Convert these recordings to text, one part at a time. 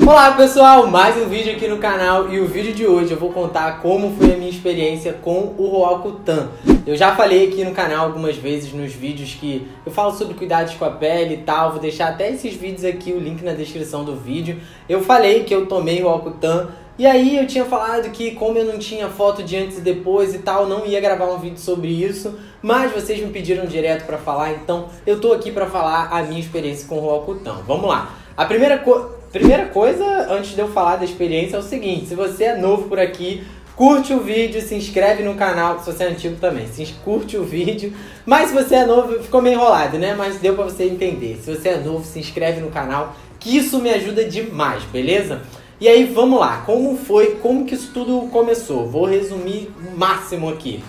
Olá pessoal, mais um vídeo aqui no canal e o vídeo de hoje eu vou contar como foi a minha experiência com o Roacutan. Eu já falei aqui no canal algumas vezes nos vídeos que eu falo sobre cuidados com a pele e tal, vou deixar até esses vídeos aqui, o link na descrição do vídeo. Eu falei que eu tomei Roacutan e aí eu tinha falado que como eu não tinha foto de antes e depois e tal, não ia gravar um vídeo sobre isso, mas vocês me pediram direto pra falar, então eu tô aqui pra falar a minha experiência com o Roacutan. Vamos lá. A primeira coisa, antes de eu falar da experiência, é o seguinte: se você é novo por aqui, curte o vídeo, se inscreve no canal. Se você é antigo também, curte o vídeo. Mas se você é novo, ficou meio enrolado, né? Mas deu pra você entender. Se você é novo, se inscreve no canal, que isso me ajuda demais, beleza? E aí, vamos lá. Como que isso tudo começou? Vou resumir o máximo aqui.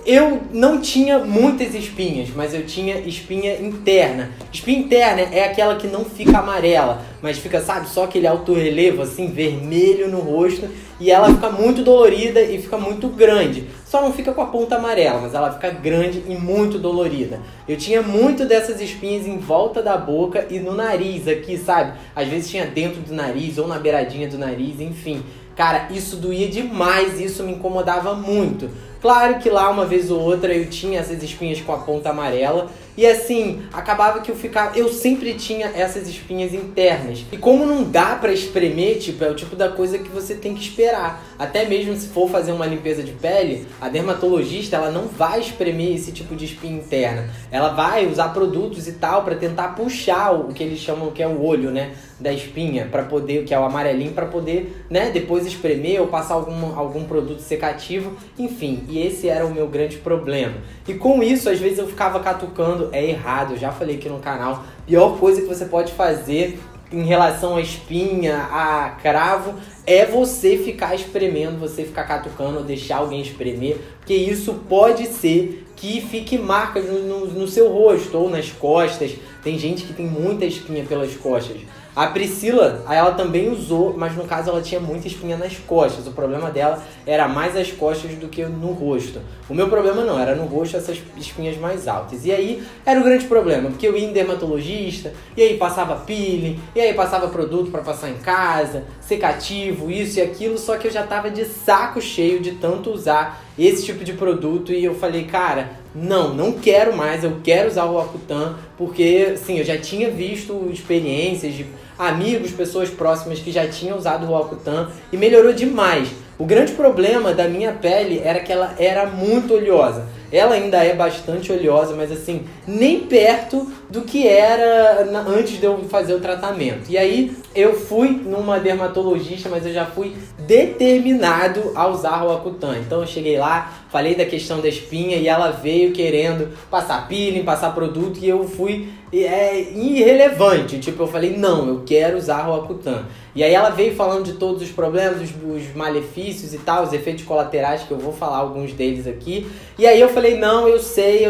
Eu não tinha muitas espinhas, mas eu tinha espinha interna. Espinha interna é aquela que não fica amarela, mas fica, sabe, só aquele alto relevo, assim, vermelho no rosto. E ela fica muito dolorida e fica muito grande. Só não fica com a ponta amarela, mas ela fica grande e muito dolorida. Eu tinha muito dessas espinhas em volta da boca e no nariz aqui, sabe? Às vezes tinha dentro do nariz ou na beiradinha do nariz, enfim. Cara, isso doía demais e isso me incomodava muito. Claro que lá uma vez ou outra eu tinha essas espinhas com a ponta amarela e assim, acabava que eu sempre tinha essas espinhas internas. E como não dá pra espremer, tipo, é o tipo da coisa que você tem que esperar. Até mesmo se for fazer uma limpeza de pele, a dermatologista, ela não vai espremer esse tipo de espinha interna. Ela vai usar produtos e tal pra tentar puxar o que eles chamam que é o olho, né, da espinha, para poder, que é o amarelinho, para poder, né, depois espremer ou passar algum produto secativo, enfim. E esse era o meu grande problema. E com isso, às vezes eu ficava catucando, é errado, eu já falei aqui no canal, pior coisa que você pode fazer em relação à espinha, a cravo, é você ficar espremendo, você ficar catucando ou deixar alguém espremer, porque isso pode ser que fique marcas no seu rosto ou nas costas. Tem gente que tem muita espinha pelas costas. A Priscila, ela também usou, mas no caso ela tinha muita espinha nas costas. O problema dela era mais as costas do que no rosto. O meu problema não, era no rosto essas espinhas mais altas. E aí era o grande problema, porque eu ia em dermatologista, e aí passava peeling, e aí passava produto pra passar em casa, secativo, isso e aquilo, só que eu já tava de saco cheio de tanto usar esse tipo de produto e eu falei, cara, não quero mais, eu quero usar o Roacutan, porque, assim, eu já tinha visto experiências de amigos, pessoas próximas que já tinham usado o Roacutan e melhorou demais. O grande problema da minha pele era que ela era muito oleosa. Ela ainda é bastante oleosa, mas assim, nem perto do que era antes de eu fazer o tratamento. E aí eu fui numa dermatologista, mas eu já fui determinado a usar o Roacutan. Então eu cheguei lá, falei da questão da espinha e ela veio querendo passar peeling, passar produto e eu fui irrelevante. Tipo, eu falei, não, eu quero usar o Roacutan. E aí ela veio falando de todos os problemas, os malefícios e tal, os efeitos colaterais, que eu vou falar alguns deles aqui. E aí eu falei, não, eu sei,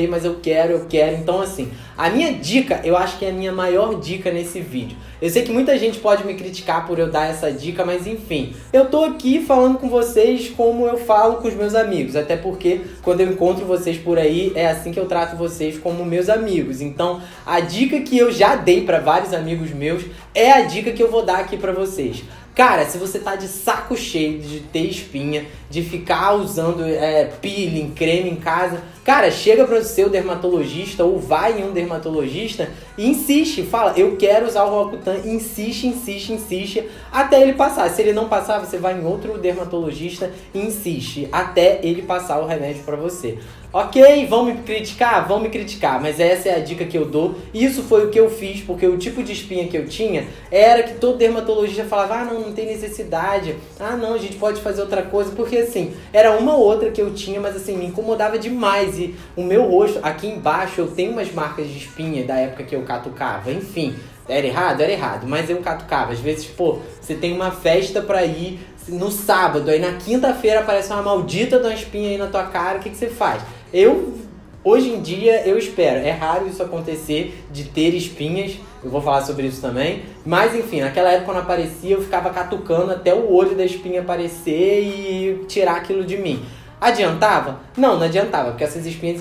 mas eu quero. Então assim, a minha dica, eu acho que é a minha maior dica nesse vídeo. Eu sei que muita gente pode me criticar por eu dar essa dica, mas enfim, eu tô aqui falando com vocês como eu falo com os meus amigos, até porque quando eu encontro vocês por aí, é assim que eu trato vocês como meus amigos. Então, a dica que eu já dei pra vários amigos meus é a dica que eu vou dar aqui pra vocês. Cara, se você tá de saco cheio de ter espinha, de ficar usando peeling, creme em casa, cara, chega para o seu dermatologista ou vai em um dermatologista e insiste, fala, eu quero usar o Roacutan, insiste, até ele passar. Se ele não passar, você vai em outro dermatologista e insiste, até ele passar o remédio para você. Ok, vão me criticar? Vão me criticar, mas essa é a dica que eu dou. Isso foi o que eu fiz, porque o tipo de espinha que eu tinha era que todo dermatologista falava, ah, não tem necessidade, ah, não, a gente pode fazer outra coisa, porque assim, era uma ou outra que eu tinha, mas assim, me incomodava demais. E o meu rosto, aqui embaixo, eu tenho umas marcas de espinha da época que eu catucava, enfim. Era errado, mas eu catucava. Às vezes, pô, você tem uma festa pra ir no sábado, aí na quinta-feira aparece uma maldita de uma espinha aí na tua cara, o que você faz? Hoje em dia, eu espero. É raro isso acontecer, de ter espinhas. Eu vou falar sobre isso também. Mas, enfim, naquela época, quando aparecia, eu ficava catucando até o olho da espinha aparecer e tirar aquilo de mim. Adiantava? Não adiantava, porque essas espinhas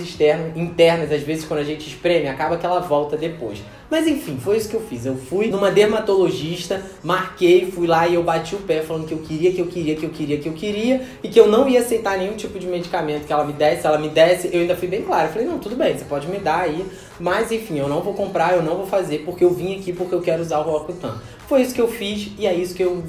internas, às vezes quando a gente espreme, acaba que ela volta depois. Mas enfim, foi isso que eu fiz. Eu fui numa dermatologista, marquei, fui lá e eu bati o pé falando que eu queria, e que eu não ia aceitar nenhum tipo de medicamento que ela me desse, eu ainda fui bem claro. Eu falei, não, tudo bem, você pode me dar aí, mas enfim, eu não vou comprar, eu não vou fazer, porque eu vim aqui porque eu quero usar o Roacutan. Foi isso que eu fiz e é isso que eu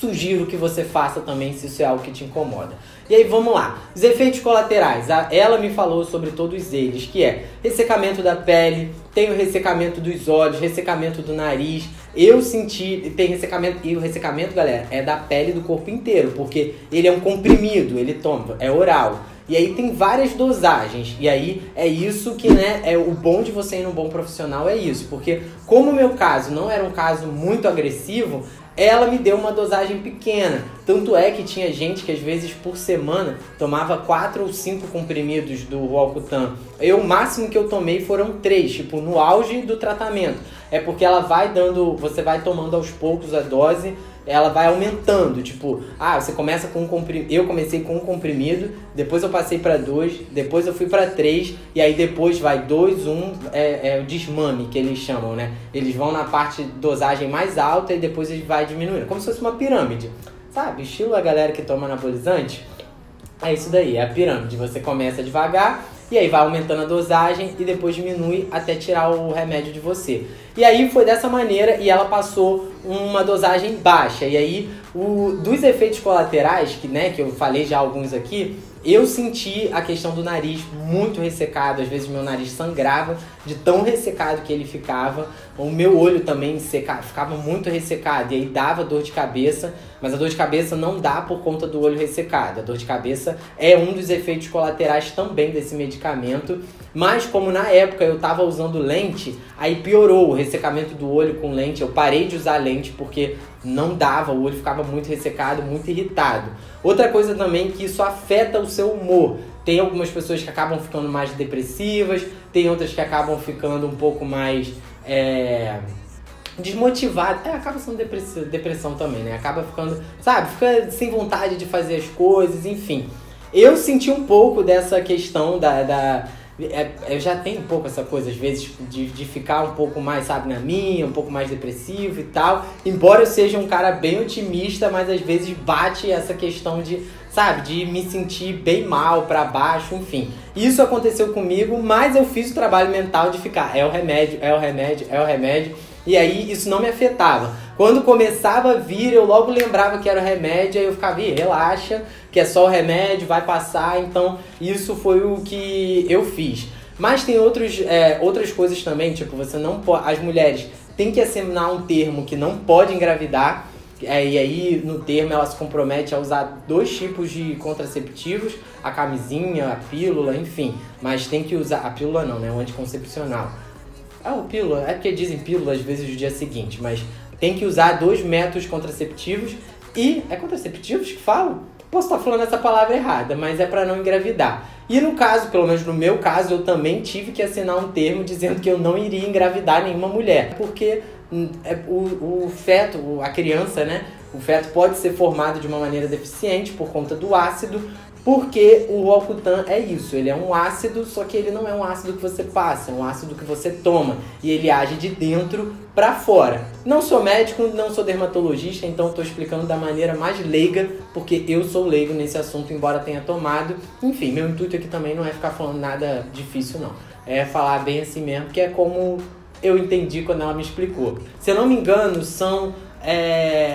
sugiro que você faça também, se isso é algo que te incomoda. E aí, vamos lá. Os efeitos colaterais. Ela me falou sobre todos eles, que é ressecamento da pele, tem o ressecamento dos olhos, ressecamento do nariz. Eu senti, tem ressecamento, e o ressecamento, galera, é da pele do corpo inteiro, porque ele é um comprimido, ele toma, é oral. E aí tem várias dosagens, e aí é isso que, né, é o bom de você ir num bom profissional, é isso. Porque como o meu caso não era um caso muito agressivo, ela me deu uma dosagem pequena. Tanto é que tinha gente que às vezes por semana tomava 4 ou 5 comprimidos do Roacutan. O máximo que eu tomei foram 3, tipo, no auge do tratamento. É porque ela vai dando, você vai tomando aos poucos a dose, ela vai aumentando, tipo, você começa com um comprimido, eu comecei com um comprimido, depois eu passei para 2, depois eu fui para 3, e aí depois vai 2, 1, é o desmame que eles chamam, né? Eles vão na parte dosagem mais alta e depois ele vai diminuindo, como se fosse uma pirâmide, sabe? Estilo a galera que toma anabolizante, é isso daí, é a pirâmide, você começa devagar, e aí vai aumentando a dosagem e depois diminui até tirar o remédio de você. E aí foi dessa maneira e ela passou uma dosagem baixa. E aí, dos efeitos colaterais, que eu falei já alguns aqui, eu senti a questão do nariz muito ressecado. Às vezes meu nariz sangrava de tão ressecado que ele ficava. O meu olho também ficava muito ressecado e aí dava dor de cabeça. Mas a dor de cabeça não dá por conta do olho ressecado. A dor de cabeça é um dos efeitos colaterais também desse medicamento. Mas como na época eu estava usando lente, aí piorou o ressecamento do olho com lente. Eu parei de usar lente porque não dava, o olho ficava muito ressecado, muito irritado. Outra coisa também que isso afeta o seu humor. Tem algumas pessoas que acabam ficando mais depressivas, tem outras que acabam ficando um pouco mais desmotivadas. Acaba sendo depressão também, né? Acaba ficando, fica sem vontade de fazer as coisas, enfim. Eu senti um pouco dessa questão eu já tenho um pouco essa coisa, às vezes, de ficar um pouco mais, na minha, um pouco mais depressivo e tal. Embora eu seja um cara bem otimista, mas às vezes bate essa questão de me sentir bem mal, pra baixo, enfim. Isso aconteceu comigo, mas eu fiz o trabalho mental de ficar, é o remédio. E aí isso não me afetava. Quando começava a vir, eu logo lembrava que era o remédio, aí eu ficava, relaxa, que é só o remédio, vai passar. Então isso foi o que eu fiz. Mas tem outras coisas também, tipo, você não pode, as mulheres têm que assinar um termo que não pode engravidar. E aí no termo ela se compromete a usar 2 tipos de contraceptivos, a camisinha, a pílula, enfim. Mas tem que usar, a pílula não, né, o anticoncepcional. O pílula, é porque dizem pílula às vezes no dia seguinte, mas tem que usar 2 métodos contraceptivos e... É contraceptivos que falam? Posso estar falando essa palavra errada, mas é para não engravidar. E no caso, pelo menos no meu caso, eu também tive que assinar um termo dizendo que eu não iria engravidar nenhuma mulher. Porque o feto, a criança, né? O feto pode ser formado de uma maneira deficiente por conta do ácido, porque o Roacutan é isso, ele é um ácido, só que ele não é um ácido que você passa, é um ácido que você toma. E ele age de dentro para fora. Não sou médico, não sou dermatologista, então estou explicando da maneira mais leiga, porque eu sou leigo nesse assunto, embora tenha tomado. Enfim, meu intuito aqui também não é ficar falando nada difícil, não. É falar bem assim mesmo, que é como eu entendi quando ela me explicou. Se eu não me engano,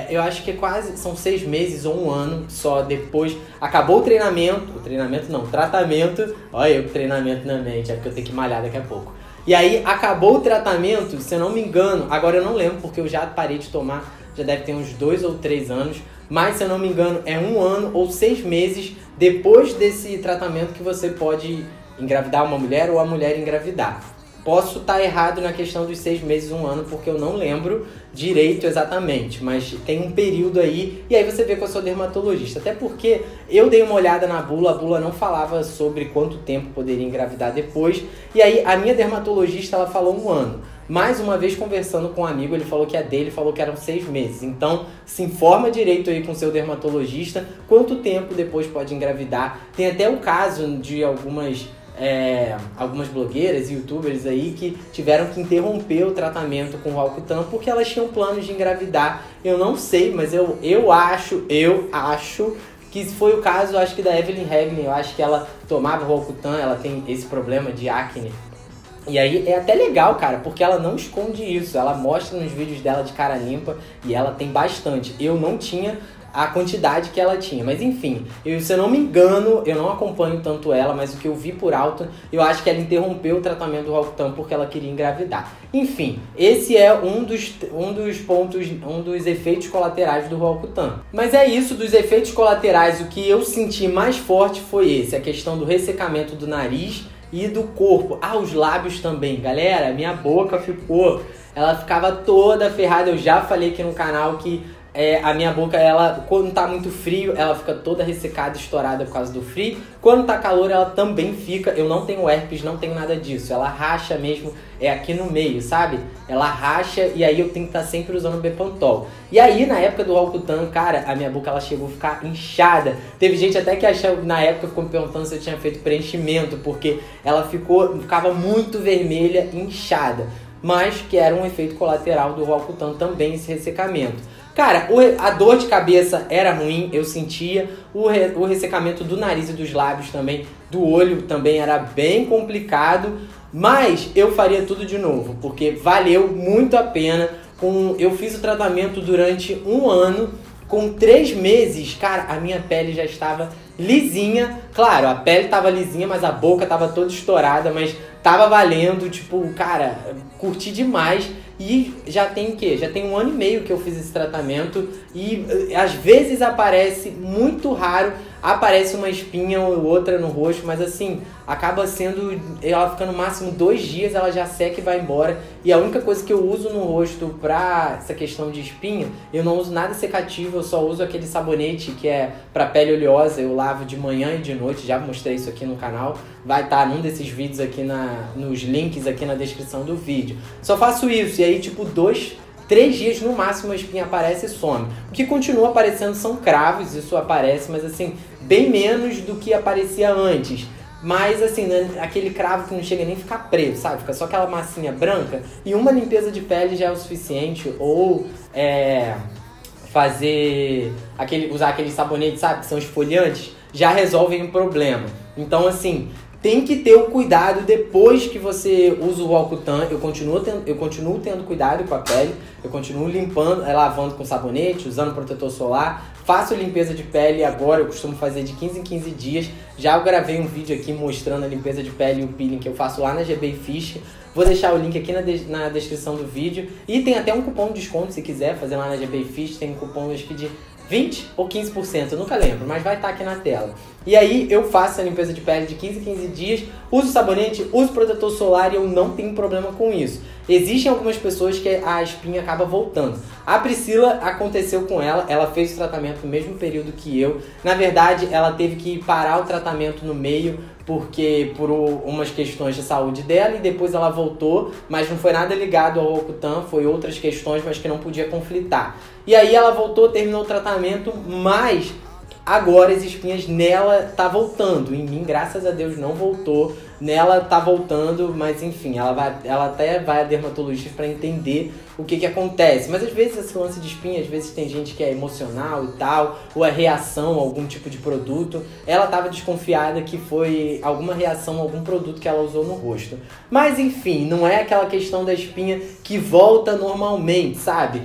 eu acho que são 6 meses ou 1 ano só depois. Acabou o tratamento. Olha eu com treinamento na mente, é porque eu tenho que malhar daqui a pouco. E aí acabou o tratamento, se eu não me engano, agora eu não lembro porque eu já parei de tomar, já deve ter uns 2 ou 3 anos, mas se eu não me engano é 1 ano ou 6 meses depois desse tratamento que você pode engravidar uma mulher ou a mulher engravidar. Posso estar errado na questão dos 6 meses, 1 ano, porque eu não lembro direito exatamente, mas tem um período aí, e aí você vê com a sua dermatologista. Até porque eu dei uma olhada na bula, a bula não falava sobre quanto tempo poderia engravidar depois, e aí a minha dermatologista ela falou 1 ano. Mais uma vez, conversando com um amigo, ele falou que a dele falou que eram 6 meses. Então, se informa direito aí com o seu dermatologista quanto tempo depois pode engravidar. Tem até o caso de algumas blogueiras e youtubers aí que tiveram que interromper o tratamento com o Roacutan porque elas tinham planos de engravidar. Eu não sei, mas eu acho que foi o caso, acho que da Evelyn Regner. Eu acho que ela tomava o Roacutan, ela tem esse problema de acne. E aí é até legal, cara, porque ela não esconde isso. Ela mostra nos vídeos dela de cara limpa e ela tem bastante. Eu não tinha a quantidade que ela tinha, mas enfim, se eu não me engano, eu não acompanho tanto ela, mas o que eu vi por alto, eu acho que ela interrompeu o tratamento do Roacutan porque ela queria engravidar. Enfim, esse é um dos efeitos colaterais do Roacutan. Mas é isso, dos efeitos colaterais, o que eu senti mais forte foi esse, a questão do ressecamento do nariz e do corpo. Ah, os lábios também, galera, minha boca ela ficava toda ferrada. Eu já falei aqui no canal que a minha boca, ela, quando tá muito frio, ela fica toda ressecada, estourada por causa do frio. Quando tá calor, ela também fica. Eu não tenho herpes, não tenho nada disso. Ela racha mesmo, aqui no meio, sabe? Ela racha e aí eu tenho que estar sempre usando Bepantol. E aí, na época do Roacutan, cara, a minha boca, ela chegou a ficar inchada. Teve gente até que achou, na época, ficou me perguntando se eu tinha feito preenchimento, porque ela ficava muito vermelha, inchada. Mas que era um efeito colateral do Roacutan também, esse ressecamento. Cara, a dor de cabeça era ruim, eu sentia. O ressecamento do nariz e dos lábios também, do olho também era bem complicado. Mas eu faria tudo de novo, porque valeu muito a pena. Eu fiz o tratamento durante 1 ano. Com 3 meses, cara, a minha pele já estava lisinha. Claro, a pele estava lisinha, mas a boca estava toda estourada. Mas tava valendo, tipo, cara, curti demais. E já tem o quê? Já tem 1 ano e meio que eu fiz esse tratamento. E às vezes aparece, muito raro, aparece uma espinha ou outra no rosto. Mas assim, acaba sendo, ela fica no máximo 2 dias, ela já seca e vai embora. E a única coisa que eu uso no rosto pra essa questão de espinha, eu não uso nada secativo, eu só uso aquele sabonete que é pra pele oleosa. Eu lavo de manhã e de noite, já mostrei isso aqui no canal. Vai estar num desses vídeos aqui nos links aqui na descrição do vídeo. Só faço isso e aí tipo 2, 3 dias no máximo a espinha aparece e some. O que continua aparecendo são cravos, isso aparece, mas assim, bem menos do que aparecia antes. Mas assim, né, aquele cravo que não chega nem a ficar preto, sabe? Fica só aquela massinha branca. E uma limpeza de pele já é o suficiente. Ou usar aqueles sabonetes, sabe? Que são esfoliantes, já resolvem o problema. Então assim, tem que ter o cuidado depois que você usa o Roacutan. Eu continuo tendo cuidado com a pele. Eu continuo limpando, lavando com sabonete, usando protetor solar. Faço limpeza de pele agora, eu costumo fazer de 15 em 15 dias. Já eu gravei um vídeo aqui mostrando a limpeza de pele e o peeling que eu faço lá na GB Fish. Vou deixar o link aqui na descrição do vídeo. E tem até um cupom de desconto se quiser fazer lá na GB Fish. Tem um cupom, acho que de 20 ou 15%, eu nunca lembro, mas vai estar aqui na tela. E aí eu faço a limpeza de pele de 15 em 15 dias, uso sabonete, uso protetor solar e eu não tenho problema com isso. Existem algumas pessoas que a espinha acaba voltando. A Priscila, aconteceu com ela fez o tratamento no mesmo período que eu. Na verdade, ela teve que parar o tratamento no meio, porque por umas questões de saúde dela, e depois ela voltou, mas não foi nada ligado ao Roacutan, foi outras questões, mas que não podia conflitar. E aí ela voltou, terminou o tratamento, mas agora as espinhas nela tá voltando. Em mim, graças a Deus, não voltou. Nela tá voltando, mas enfim, ela até vai a dermatologista para entender o que acontece. Mas às vezes esse lance de espinha, às vezes tem gente que é emocional e tal, ou é reação a algum tipo de produto. Ela tava desconfiada que foi alguma reação a algum produto que ela usou no rosto. Mas enfim, não é aquela questão da espinha que volta normalmente, sabe?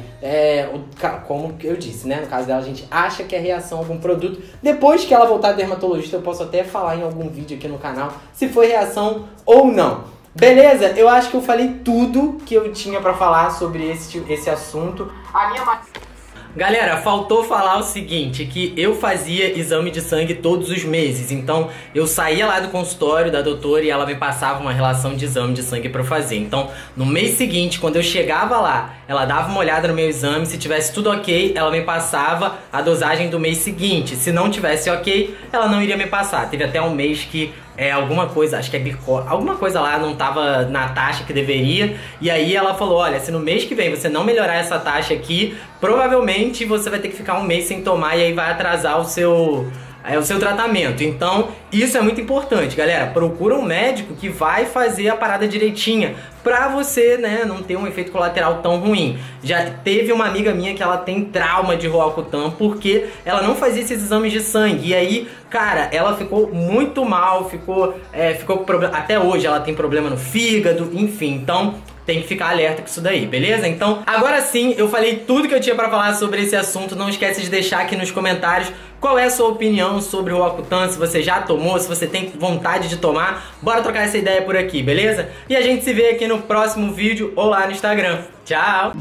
Como eu disse, né? No caso dela, a gente acha que é reação a algum produto. Depois que ela voltar a dermatologista, eu posso até falar em algum vídeo aqui no canal se foi reação ou não. Beleza? Eu acho que eu falei tudo que eu tinha pra falar sobre esse assunto. Galera, faltou falar o seguinte, que eu fazia exame de sangue todos os meses. Então, eu saía lá do consultório da doutora e ela me passava uma relação de exame de sangue pra eu fazer. Então, no mês seguinte, quando eu chegava lá, ela dava uma olhada no meu exame. Se tivesse tudo ok, ela me passava a dosagem do mês seguinte. Se não tivesse ok, ela não iria me passar. Teve até um mês que alguma coisa, acho que é glicose, alguma coisa lá não tava na taxa que deveria. E aí ela falou, olha, se no mês que vem você não melhorar essa taxa aqui, provavelmente você vai ter que ficar um mês sem tomar e aí vai atrasar o seu tratamento. Então, isso é muito importante, galera. Procura um médico que vai fazer a parada direitinha pra você, né, não ter um efeito colateral tão ruim. Já teve uma amiga minha que ela tem trauma de Roacutan porque ela não fazia esses exames de sangue. E aí, cara, ela ficou muito mal, ficou com problema. Até hoje ela tem problema no fígado, enfim. Então, tem que ficar alerta com isso daí, beleza? Então, agora sim, eu falei tudo que eu tinha pra falar sobre esse assunto. Não esquece de deixar aqui nos comentários qual é a sua opinião sobre o Roacutan, se você já tomou, se você tem vontade de tomar. Bora trocar essa ideia por aqui, beleza? E a gente se vê aqui no próximo vídeo ou lá no Instagram. Tchau!